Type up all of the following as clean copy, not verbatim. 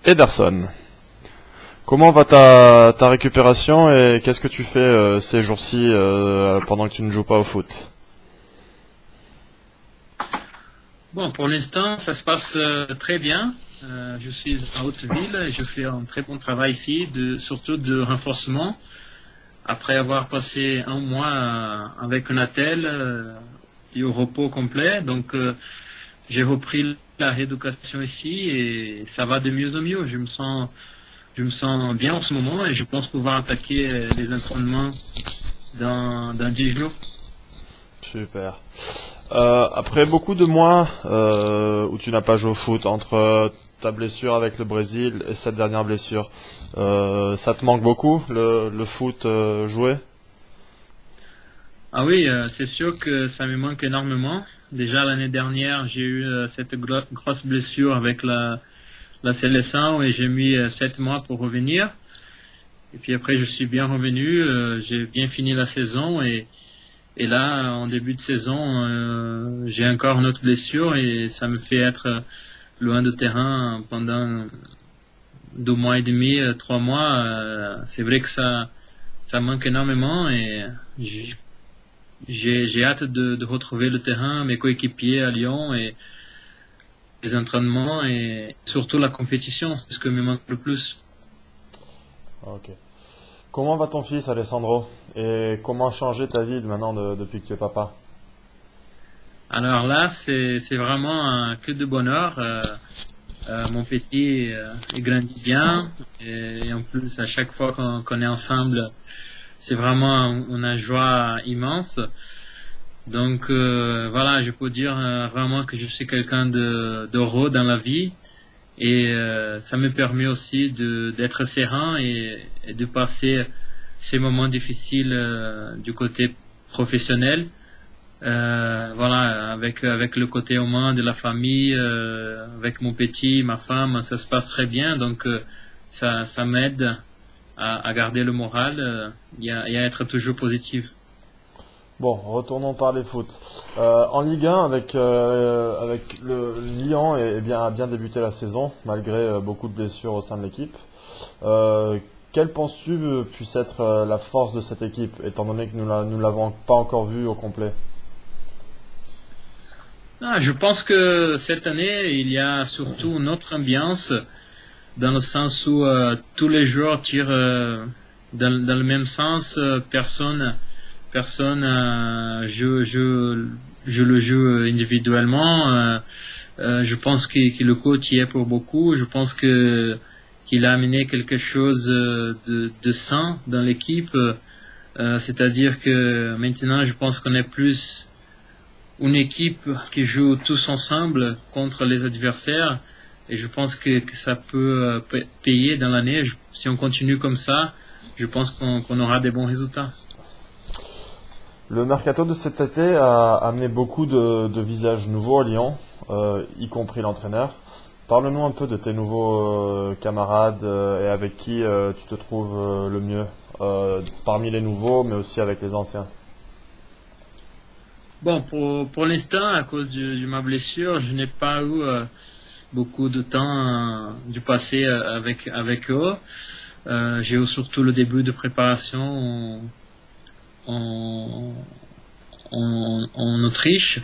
Ederson. Comment va ta récupération et qu'est-ce que tu fais ces jours-ci pendant que tu ne joues pas au foot? Bon, pour l'instant, ça se passe très bien. Je suis à Hauteville et je fais un très bon travail ici, surtout de renforcement. Après avoir passé un mois avec un attel et au repos complet, donc j'ai repris la rééducation ici et ça va de mieux en mieux. Je me sens bien en ce moment et je pense pouvoir attaquer les entraînements dans 10 jours. Super. Après beaucoup de mois où tu n'as pas joué au foot, entre ta blessure avec le Brésil et cette dernière blessure, ça te manque beaucoup le foot joué? Ah oui, c'est sûr que ça me manque énormément. Déjà l'année dernière, j'ai eu cette grosse blessure avec la sélection et j'ai mis 7 mois pour revenir. Et puis après, je suis bien revenu, j'ai bien fini la saison et là, en début de saison, j'ai encore une autre blessure et ça me fait être loin de terrain pendant 2 mois et demi, 3 mois. C'est vrai que ça manque énormément et j'ai hâte de retrouver le terrain, mes coéquipiers à Lyon et les entraînements et surtout la compétition, c'est ce que me manque le plus. Ok. Comment va ton fils Alessandro? Et comment changer ta vie maintenant depuis que tu es papa? Alors là, c'est vraiment que de bonheur. Mon petit, il grandit bien et en plus, à chaque fois qu'on est ensemble, c'est vraiment une joie immense. Donc voilà, je peux dire vraiment que je suis quelqu'un d'heureux dans la vie et ça me permet aussi d'être serein et de passer ces moments difficiles du côté professionnel. Voilà, avec le côté humain de la famille, avec mon petit, ma femme, ça se passe très bien. Donc ça m'aide à garder le moral et à être toujours positif. Bon, retournons parler foot. En Ligue 1, avec le Lyon, a bien débuté la saison, malgré beaucoup de blessures au sein de l'équipe. Quelle penses-tu puisse être la force de cette équipe, étant donné que nous l'avons pas encore vue au complet? Je pense que cette année, il y a surtout une autre ambiance, dans le sens où tous les joueurs tirent dans le même sens. Personne je le joue individuellement. Je pense que le coach y est pour beaucoup. Je pense qu'il a amené quelque chose de sain dans l'équipe. C'est-à-dire que maintenant, je pense qu'on est plus une équipe qui joue tous ensemble contre les adversaires. Et je pense que ça peut payer dans l'année. Si on continue comme ça, je pense qu'on aura des bons résultats. Le mercato de cet été a amené beaucoup de visages nouveaux à Lyon, y compris l'entraîneur. Parle-nous un peu de tes nouveaux camarades et avec qui tu te trouves le mieux, parmi les nouveaux, mais aussi avec les anciens. Bon, pour l'instant, à cause de ma blessure, je n'ai pas eu beaucoup de temps du passé avec eux. J'ai eu surtout le début de préparation en, en Autriche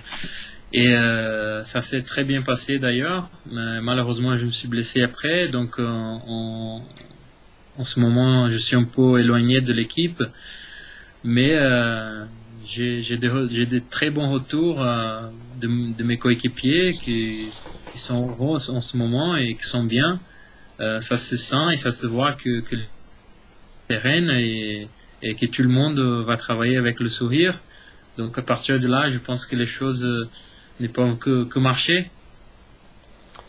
et ça s'est très bien passé d'ailleurs. Mais malheureusement, je me suis blessé après, donc en ce moment, je suis un peu éloigné de l'équipe, mais j'ai des très bons retours de mes coéquipiers qui sont heureux en ce moment et qui sont bien. Ça se sent et ça se voit que le terrain et que tout le monde va travailler avec le sourire. Donc à partir de là, je pense que les choses ne peuvent que marcher.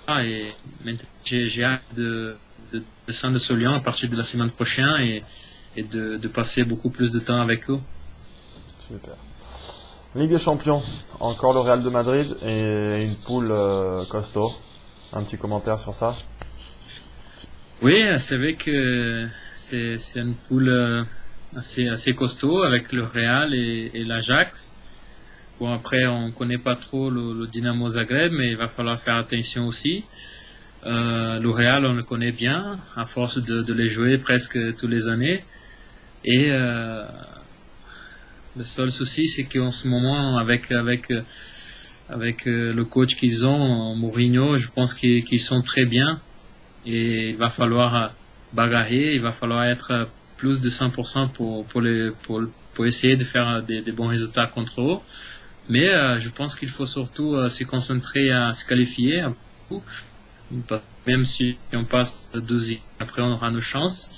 Et maintenant, j'ai hâte de descendre sur Lyon à partir de la semaine prochaine et de passer beaucoup plus de temps avec eux. Super. Ligue des Champions, encore le Real de Madrid et une poule costaud. Un petit commentaire sur ça? Oui, c'est vrai que c'est une poule assez costaud avec le Real et l'Ajax. Bon, après, on connaît pas trop le Dynamo Zagreb, mais il va falloir faire attention aussi. Le Real, on le connaît bien, à force de les jouer presque tous les années. Et le seul souci, c'est qu'en ce moment, avec le coach qu'ils ont, Mourinho, je pense qu'ils sont très bien. Et il va falloir bagarrer, il va falloir être plus de 100% pour essayer de faire des bons résultats contre eux. Mais je pense qu'il faut surtout se concentrer à se qualifier. Même si on passe 12e, après on aura nos chances.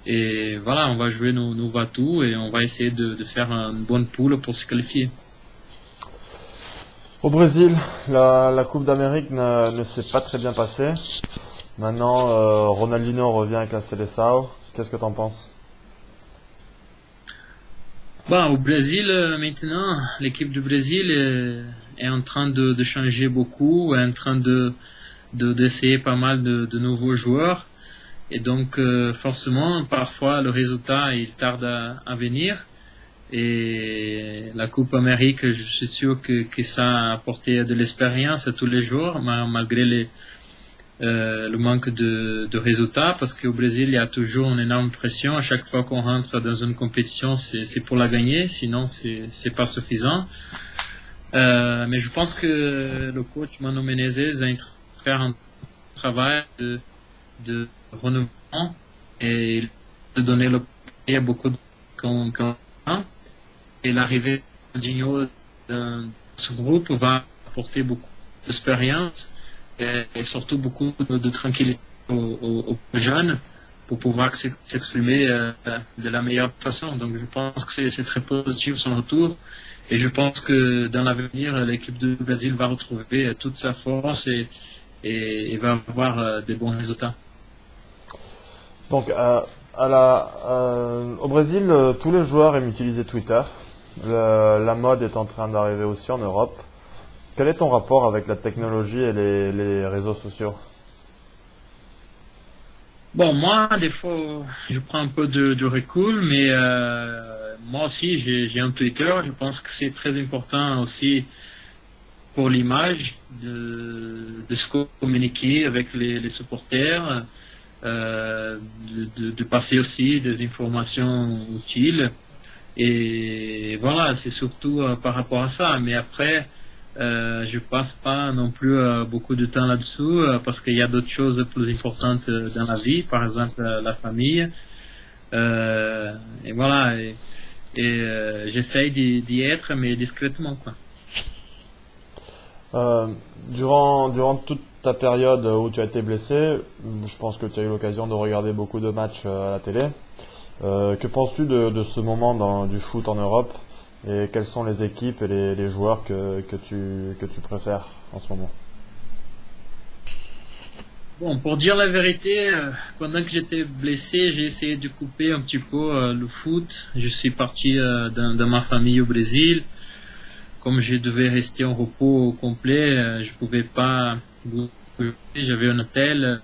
Et voilà, on va jouer nos va-tout et on va essayer de faire une bonne poule pour se qualifier. Au Brésil, la Coupe d'Amérique ne s'est pas très bien passée. Maintenant, Ronaldinho revient avec la Seleção. Qu'est-ce que tu en penses? Au Brésil, maintenant, l'équipe du Brésil est en train de changer beaucoup, est en train d'essayer pas mal de nouveaux joueurs. Et donc, forcément, parfois, le résultat, il tarde à venir. Et la Coupe Amérique, je suis sûr que ça a apporté de l'expérience à tous les joueurs, malgré le manque de résultats, parce qu'au Brésil, il y a toujours une énorme pression. À chaque fois qu'on rentre dans une compétition, c'est pour la gagner, sinon c'est pas suffisant. Mais je pense que le coach Mano Menezes a fait un travail de renouvellement et de donner le à beaucoup de candidats. Et l'arrivée de Ronaldinho dans ce groupe va apporter beaucoup d'expérience et surtout beaucoup de tranquillité aux jeunes pour pouvoir s'exprimer de la meilleure façon. Donc je pense que c'est très positif son retour et je pense que dans l'avenir l'équipe du Brésil va retrouver toute sa force et va avoir des bons résultats. Donc au Brésil, tous les joueurs aiment utiliser Twitter. La mode est en train d'arriver aussi en Europe. Quel est ton rapport avec la technologie et les réseaux sociaux? Moi, des fois, je prends un peu de recul, mais moi aussi, j'ai un Twitter. Je pense que c'est très important aussi pour l'image de se communiquer avec les supporters, de passer aussi des informations utiles. Et voilà, c'est surtout par rapport à ça. Mais après, je passe pas non plus beaucoup de temps là-dessous parce qu'il y a d'autres choses plus importantes dans la vie, par exemple la famille. Et voilà, j'essaye d'y être, mais discrètement, quoi. Durant toute ta période où tu as été blessé, je pense que tu as eu l'occasion de regarder beaucoup de matchs à la télé. Que penses-tu de ce moment du foot en Europe et quelles sont les équipes et les joueurs que tu préfères en ce moment? Pour dire la vérité, pendant que j'étais blessé, j'ai essayé de couper un petit peu le foot. Je suis parti dans ma famille au Brésil. Comme je devais rester en repos complet, je pouvais pas bouger. J'avais un hôtel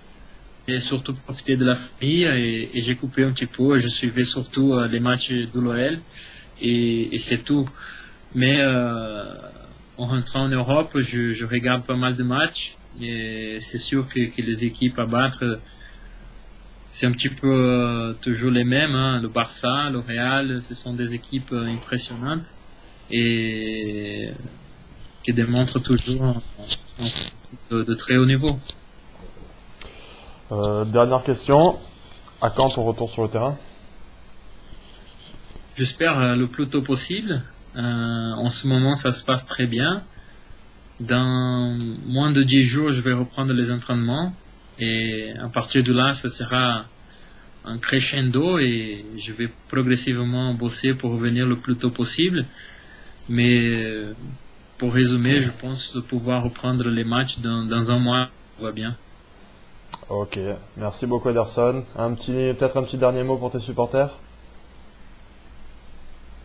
et surtout profiter de la famille et j'ai coupé un petit peu. Je suivais surtout les matchs de l'OL et c'est tout. Mais en rentrant en Europe, je regarde pas mal de matchs et c'est sûr que les équipes à battre, c'est un petit peu toujours les mêmes. Le Barça, le Real, ce sont des équipes impressionnantes et qui démontrent toujours de très haut niveau. Dernière question, à quand ton retour sur le terrain? J'espère le plus tôt possible. En ce moment, ça se passe très bien. Dans moins de 10 jours, je vais reprendre les entraînements et à partir de là, ça sera un crescendo et je vais progressivement bosser pour revenir le plus tôt possible. Mais pour résumer, je pense pouvoir reprendre les matchs dans un mois, tout va bien. Ok, merci beaucoup Ederson. Peut-être un petit dernier mot pour tes supporters?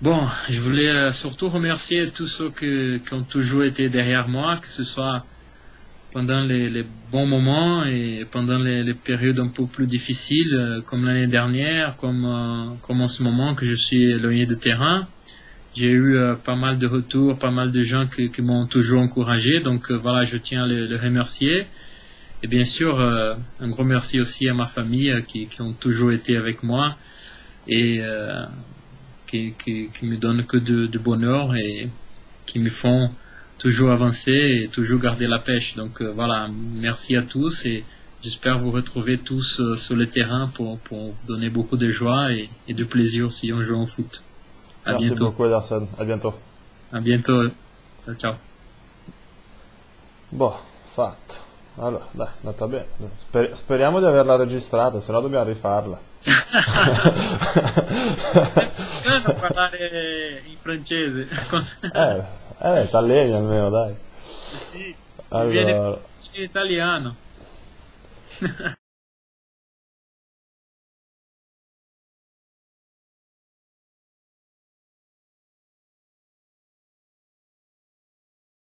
Je voulais surtout remercier tous ceux qui ont toujours été derrière moi, que ce soit pendant les bons moments et pendant les périodes un peu plus difficiles, comme l'année dernière, comme en ce moment que je suis éloigné de terrain. J'ai eu pas mal de retours, pas mal de gens qui m'ont toujours encouragé, donc voilà, je tiens à les remercier. Et bien sûr, un gros merci aussi à ma famille qui ont toujours été avec moi et qui me donnent que de bonheur et qui me font toujours avancer et toujours garder la pêche. Donc voilà, merci à tous et j'espère vous retrouver tous sur le terrain pour donner beaucoup de joie et de plaisir si on joue au foot. À Merci bientôt. beaucoup Ederson, à bientôt. À bientôt. Ciao, ciao. Boh, fatto. Allora, dai, è andata bene. Speriamo di averla registrata, se no dobbiamo rifarla. Non parlare in francese. T'alleni almeno, dai. Sì, mi viene Allora, in italiano.